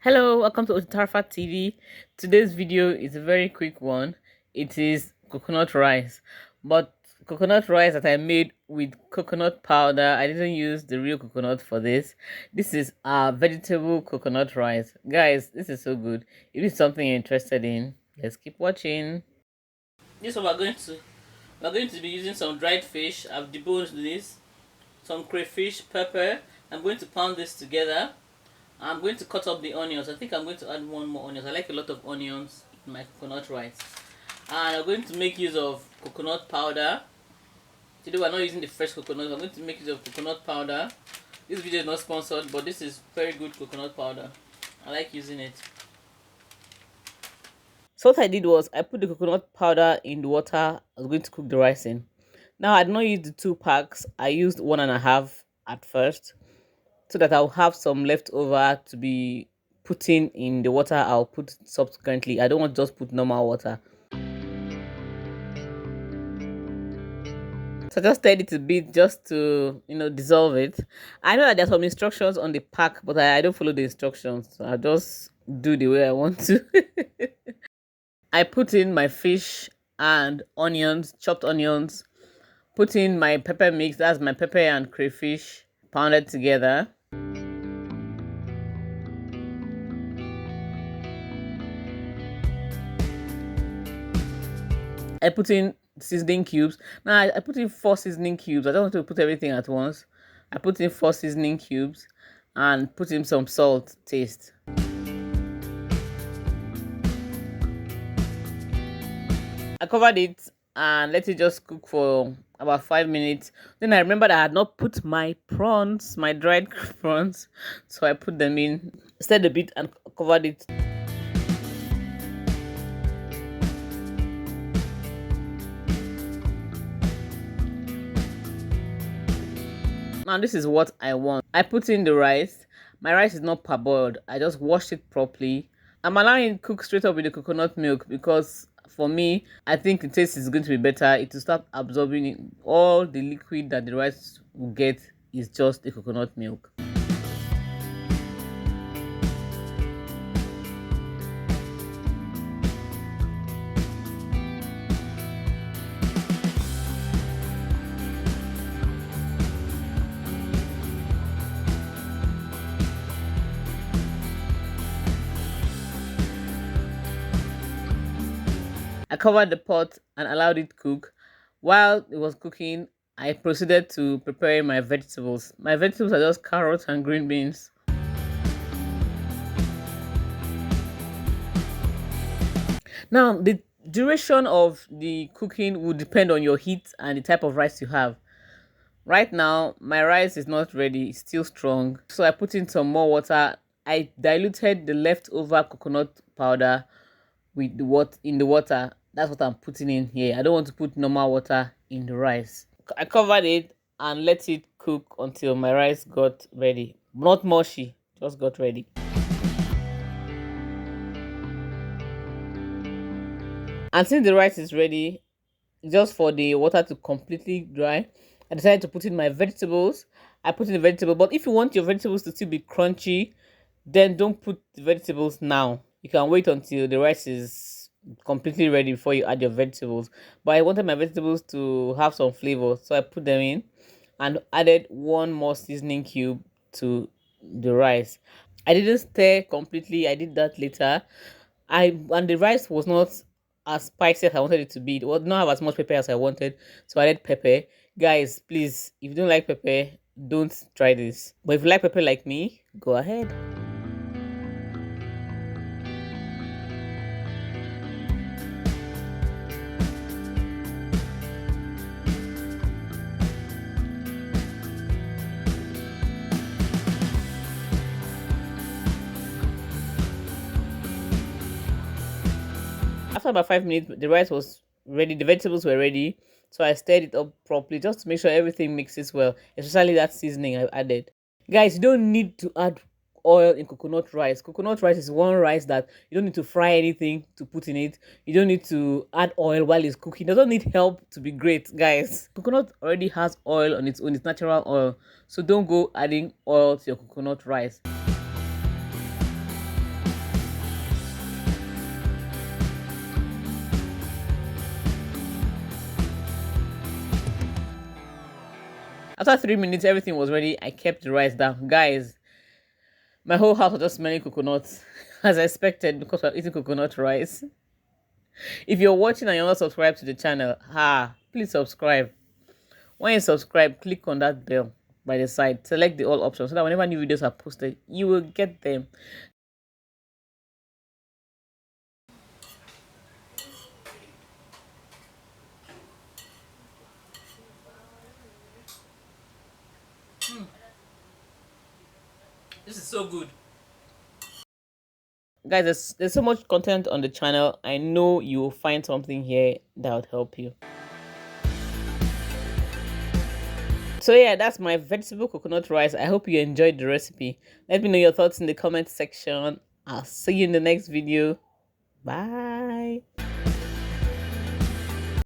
Hello, welcome to otfdha TV. Today's video is a very quick one. It is coconut rice, but coconut rice that I made with coconut powder. I didn't use the real coconut for this. This is vegetable coconut rice. Guys, this is so good. If it's something you're interested in, let's keep watching. This is what we're going to be using some dried fish. I've deboned this, some crayfish, pepper. I'm going to pound this together. I'm going to cut up the onions. I think I'm going to add one more onions. I like a lot of onions in my coconut rice. And I'm going to make use of coconut powder. Today we're not using the fresh coconut. I'm going to make use of coconut powder. This video is not sponsored, but this is very good coconut powder. I like using it. So what I did was I put the coconut powder in the water I was going to cook the rice in. Now I did not use the 2 packs. I used 1.5 at first, so that I'll have some left over to be putting in the water I'll put subsequently. I don't want to just put normal water. So I just stirred it a bit just to, dissolve it. I know that there's some instructions on the pack, but I don't follow the instructions. So I just do the way I want to. I put in my fish and onions, chopped onions. Put in my pepper mix, that's my pepper and crayfish pounded together. I put in seasoning cubes. Now I put in 4 seasoning cubes. I don't want to put everything at once. I put in 4 seasoning cubes and put in some salt taste. I covered it and let it just cook for about 5 minutes. Then I remembered I had not put my prawns, my dried prawns, so I put them in, stirred a bit and covered it. Now this is what I want. I put in the rice. My rice is not parboiled. I just washed it properly. I'm allowing it to cook straight up with the coconut milk because for me, I think the taste is going to be better. It will start absorbing it. All the liquid that the rice will get is just the coconut milk. I covered the pot and allowed it to cook. While it was cooking, I proceeded to prepare my vegetables. My vegetables are just carrots and green beans. Now, the duration of the cooking will depend on your heat and the type of rice you have. Right now, my rice is not ready, it's still strong. So I put in some more water. I diluted the leftover coconut powder with in the water. That's what I'm putting in here. I don't want to put normal water in the rice. I covered it and let it cook until my rice got ready. Not mushy, just got ready. And since the rice is ready, just for the water to completely dry, I decided to put in my vegetables. I put in the vegetable, but if you want your vegetables to still be crunchy, then don't put the vegetables now. You can wait until the rice is completely ready before you add your vegetables. But I wanted my vegetables to have some flavor, so I put them in and added 1 more seasoning cube to the rice. I didn't stir completely. I did that later. And the rice was not as spicy as I wanted it to be. It was not have as much pepper as I wanted, so I added pepper. Guys, please, if you don't like pepper, don't try this. But if you like pepper like me, go ahead. After about 5 minutes, the rice was ready, the vegetables were ready. So I stirred it up properly just to make sure everything mixes well, especially that seasoning I added. Guys, you don't need to add oil in coconut rice. Coconut rice is one rice that you don't need to fry anything to put in it. You don't need to add oil while it's cooking. It doesn't need help to be great, guys. Coconut already has oil on its own. It's natural oil. So don't go adding oil to your coconut rice. After 3 minutes, everything was ready. I kept the rice down. Guys, my whole house was just smelling coconuts, as I expected, because we're eating coconut rice. If you're watching and you're not subscribed to the channel, please subscribe. When you subscribe, click on that bell by the side. Select the all options so that whenever new videos are posted, you will get them. This is so good. Guys, there's so much content on the channel. I know you will find something here that would help you. So yeah, that's my vegetable coconut rice. I hope you enjoyed the recipe. Let me know your thoughts in the comment section. I'll see you in the next video. Bye.